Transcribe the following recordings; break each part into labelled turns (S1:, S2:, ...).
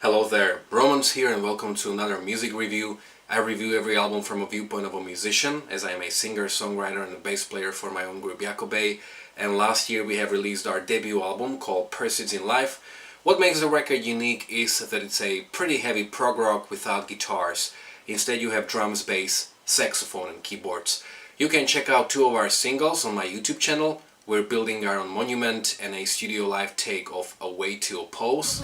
S1: Hello there, Romans here and welcome to another music review. I review every album from a viewpoint of a musician, as I am a singer, songwriter and a bass player for my own group Jakobe. And last year we have released our debut album called Pursuits in Life. What makes the record unique is that it's a pretty heavy prog rock without guitars. Instead you have drums, bass, saxophone and keyboards. You can check out two of our singles on my YouTube channel. We're building our own monument and a studio live take of A Way to Oppose.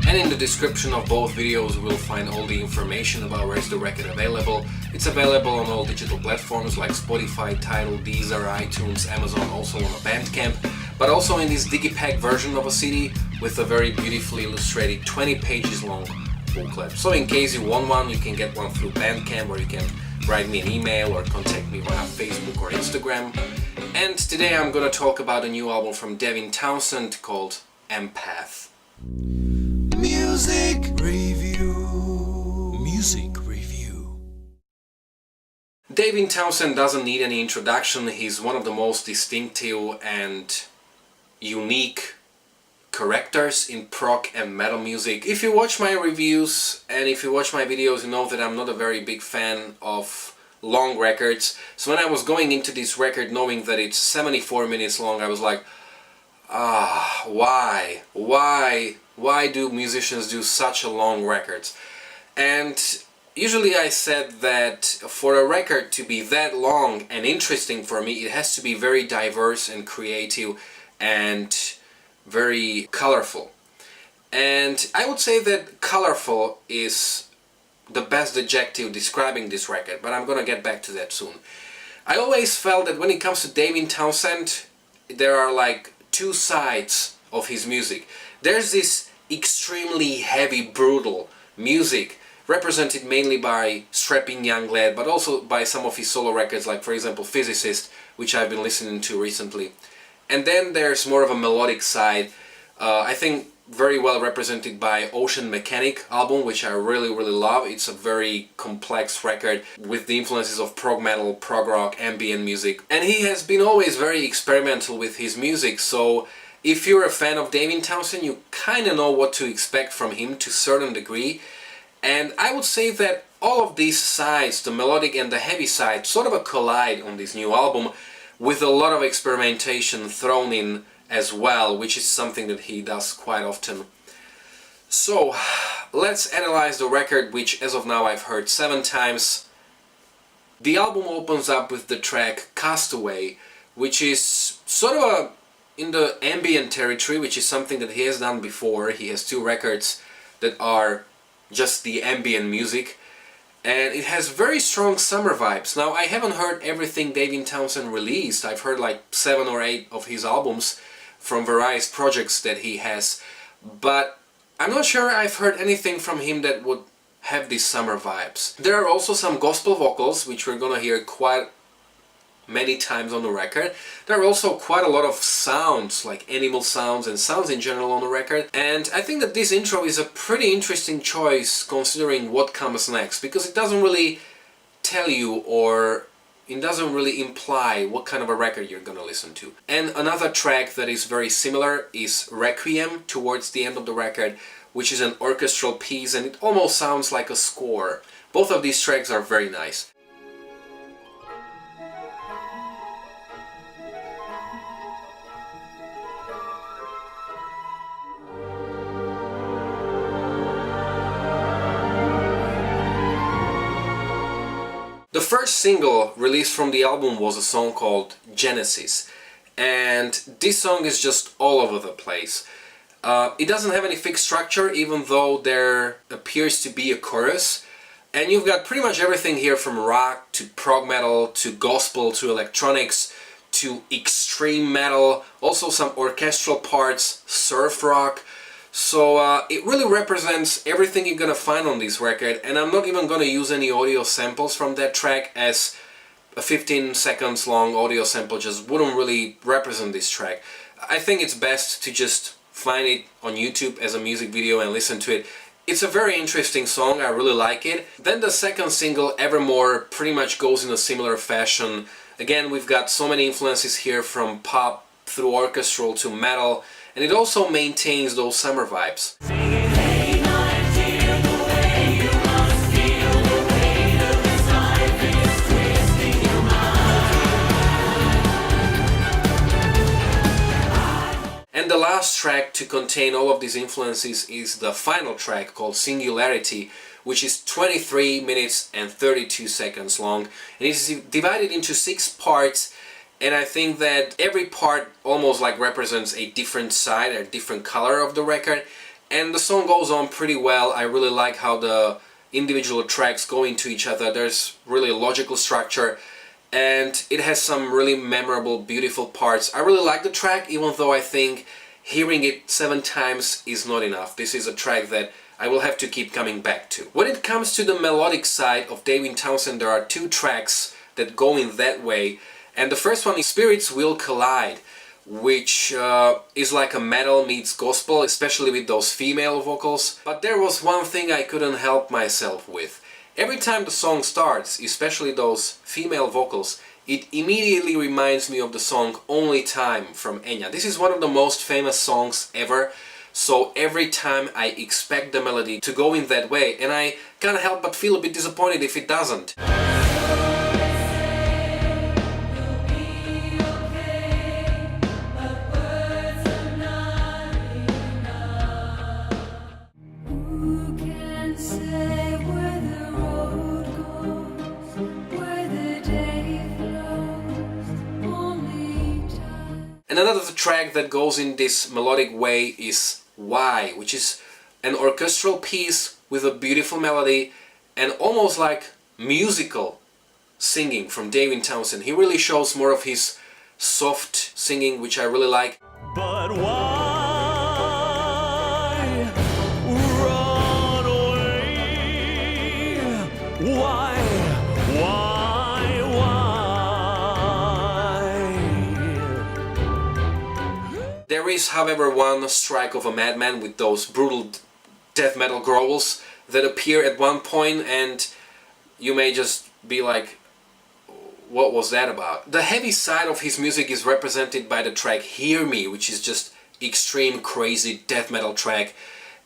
S1: And in the description of both videos you will find all the information about where is the record available. It's available on all digital platforms like Spotify, Tidal, Deezer, iTunes, Amazon, also on a Bandcamp, but also in this digipack version of a CD with a very beautifully illustrated 20 pages long booklet. So in case you want one, you can get one through Bandcamp, or you can write me an email or contact me via Facebook or Instagram. And today I'm gonna talk about a new album from Devin Townsend called Empath.
S2: Music review. Music review.
S1: Devin Townsend doesn't need any introduction. He's one of the most distinctive and unique characters in prog and metal music. If you watch my reviews and if you watch my videos, you know that I'm not a very big fan of long records. So when I was going into this record knowing that it's 74 minutes long, I was like, why do musicians do such a long records? And usually I said that for a record to be that long and interesting for me, it has to be very diverse and creative and very colorful. And I would say that colorful is the best adjective describing this record, but I'm gonna get back to that soon. I always felt that when it comes to Devin Townsend, there are like two sides of his music. There's this extremely heavy, brutal music represented mainly by strapping young lad, but also by some of his solo records, like for example Physicist, which I've been listening to recently. And then there's more of a melodic side, I think very well represented by Ocean Mechanic album, which I really love. It's a very complex record with the influences of prog metal, prog rock, ambient music. And he has been always very experimental with his music, so if you're a fan of Devin Townsend, you kind of know what to expect from him to a certain degree. And I would say that all of these sides, the melodic and the heavy side, sort of collide on this new album, with a lot of experimentation thrown in as well, which is something that he does quite often. So let's analyze the record, which as of now I've heard 7 times. The album opens up with the track Castaway, which is sort of in the ambient territory, which is something that he has done before. He has 2 records that are just the ambient music, and it has very strong summer vibes. Now, I haven't heard everything Devin Townsend released. I've heard like 7 or 8 of his albums from various projects that he has, but I'm not sure I've heard anything from him that would have these summer vibes. There are also some gospel vocals, which we're gonna hear quite many times on the record. There are also quite a lot of sounds, like animal sounds and sounds in general on the record. And I think that this intro is a pretty interesting choice considering what comes next, because it doesn't really tell you, or it doesn't really imply what kind of a record you're gonna listen to. And another track that is very similar is Requiem towards the end of the record, which is an orchestral piece and it almost sounds like a score. Both of these tracks are very nice. The first single released from the album was a song called Genesis, and this song is just all over the place. It doesn't have any fixed structure, even though there appears to be a chorus, and you've got pretty much everything here from rock to prog metal to gospel to electronics to extreme metal, also some orchestral parts, surf rock. So it really represents everything you're gonna find on this record, and I'm not even gonna use any audio samples from that track, as a 15 seconds long audio sample just wouldn't really represent this track. I think it's best to just find it on YouTube as a music video and listen to it. It's a very interesting song, I really like it. Then the second single, Evermore, pretty much goes in a similar fashion. Again, we've got so many influences here from pop through orchestral to metal, and it also maintains those summer vibes. And the last track to contain all of these influences is the final track called Singularity, which is 23 minutes and 32 seconds long, and it is divided into 6 parts, and I think that every part almost like represents a different side, a different color of the record, and the song goes on pretty well. I really like how the individual tracks go into each other. There's really a logical structure, and it has some really memorable, beautiful parts. I really like the track, even though I think hearing it 7 times is not enough. This is a track that I will have to keep coming back to. When it comes to the melodic side of Devin Townsend, there are 2 tracks that go in that way, and the first one is Spirits Will Collide, which is like a metal meets gospel, especially with those female vocals. But there was one thing I couldn't help myself with. Every time the song starts, especially those female vocals, it immediately reminds me of the song Only Time from Enya. This is one of the most famous songs ever, so every time I expect the melody to go in that way, and I can't help but feel a bit disappointed if it doesn't. And another track that goes in this melodic way is Why, which is an orchestral piece with a beautiful melody and almost like musical singing from Devin Townsend. He really shows more of his soft singing, which I really like.
S2: But why run away? Why?
S1: There is, however, one strike of a madman with those brutal death metal growls that appear at one point, and you may just be like, what was that about? The heavy side of his music is represented by the track Hear Me, which is just extreme crazy death metal track,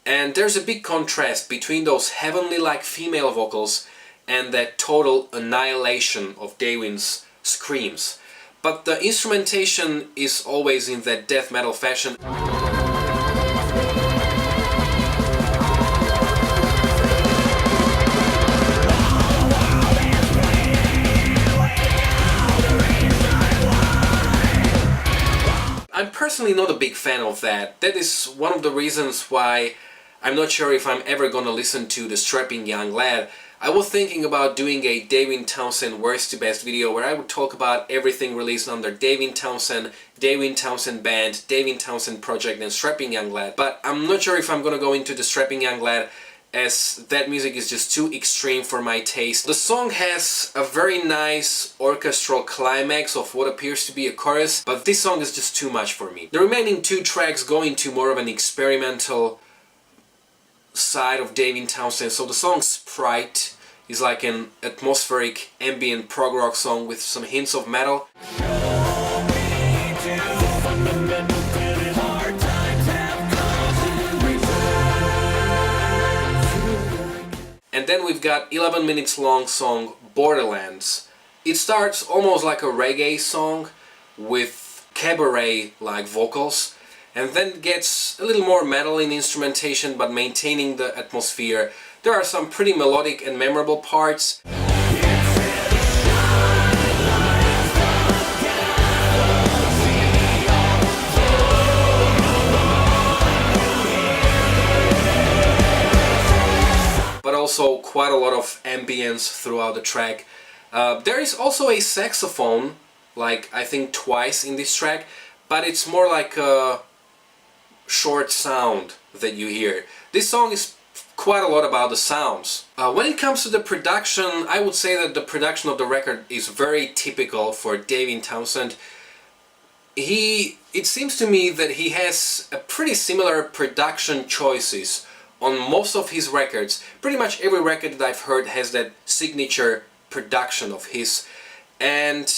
S1: and there's a big contrast between those heavenly-like female vocals and that total annihilation of Devin's screams. But the instrumentation is always in that death metal fashion. I'm personally not a big fan of that. That is one of the reasons why I'm not sure if I'm ever gonna listen to The Strapping Young Lad. I was thinking about doing a Devin Townsend worst to best video where I would talk about everything released under Devin Townsend Band, Devin Townsend Project and Strapping Young Lad, but I'm not sure if I'm gonna go into the Strapping Young Lad, as that music is just too extreme for my taste. The song has a very nice orchestral climax of what appears to be a chorus, but this song is just too much for me. The remaining 2 tracks go into more of an experimental side of Devin Townsend. So the song Sprite is like an atmospheric ambient prog rock song with some hints of metal. And then we've got 11 minutes long song Borderlands. It starts almost like a reggae song with cabaret-like vocals, and then gets a little more metal in instrumentation but maintaining the atmosphere. There are some pretty melodic and memorable parts. But also quite a lot of ambience throughout the track. There is also a saxophone, like I think twice in this track, but it's more like a short sound that you hear. This song is quite a lot about the sounds. When it comes to the production, I would say that the production of the record is very typical for Devin Townsend. it seems to me that he has a pretty similar production choices on most of his records. Pretty much every record that I've heard has that signature production of his. And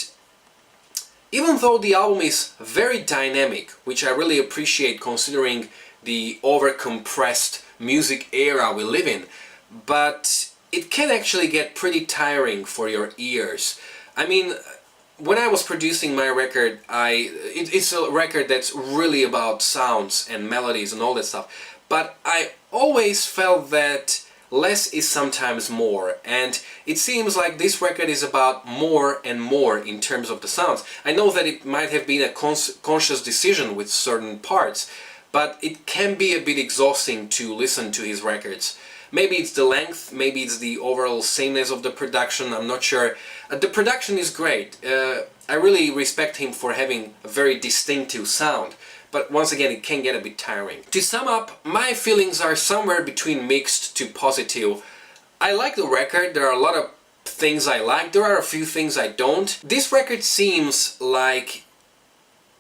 S1: even though the album is very dynamic, which I really appreciate considering the over-compressed music era we live in, but it can actually get pretty tiring for your ears. I mean, when I was producing my record, it's a record that's really about sounds and melodies and all that stuff, but I always felt that less is sometimes more, and it seems like this record is about more and more in terms of the sounds. I know that it might have been a conscious decision with certain parts, but it can be a bit exhausting to listen to his records. Maybe it's the length, maybe it's the overall sameness of the production, I'm not sure. The production is great. I really respect him for having a very distinctive sound, but once again it can get a bit tiring. To sum up, my feelings are somewhere between mixed to positive. I like the record, there are a lot of things I like, there are a few things I don't. This record seems like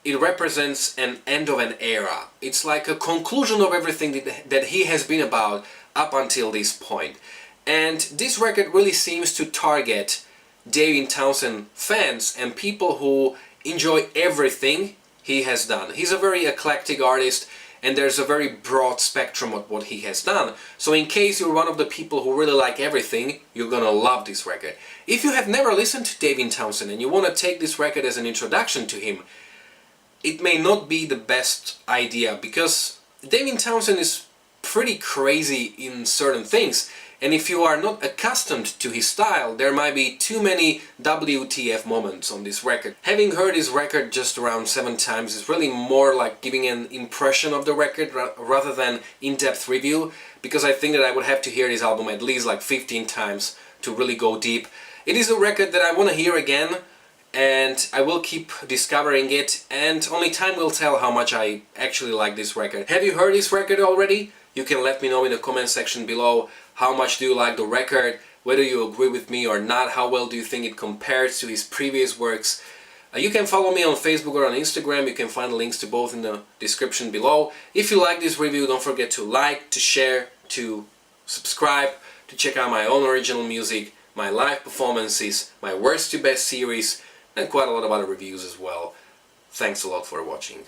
S1: it represents an end of an era. It's like a conclusion of everything that he has been about up until this point. And this record really seems to target Devin Townsend fans and people who enjoy everything he has done. He's a very eclectic artist and there's a very broad spectrum of what he has done. So in case you're one of the people who really like everything, you're gonna love this record. If you have never listened to Devin Townsend and you want to take this record as an introduction to him, it may not be the best idea, because Devin Townsend is pretty crazy in certain things, and if you are not accustomed to his style, there might be too many WTF moments on this record. Having heard his record just around 7 times is really more like giving an impression of the record rather than in-depth review, because I think that I would have to hear this album at least like 15 times to really go deep. It is a record that I want to hear again, and I will keep discovering it, and only time will tell how much I actually like this record. Have you heard this record already? You can let me know in the comment section below. How much do you like the record? Whether you agree with me or not? How well do you think it compares to his previous works? You can follow me on Facebook or on Instagram. You can find links to both in the description below. If you like this review, don't forget to like, to share, to subscribe, to check out my own original music, my live performances, my worst to best series, and quite a lot of other reviews as well. Thanks a lot for watching.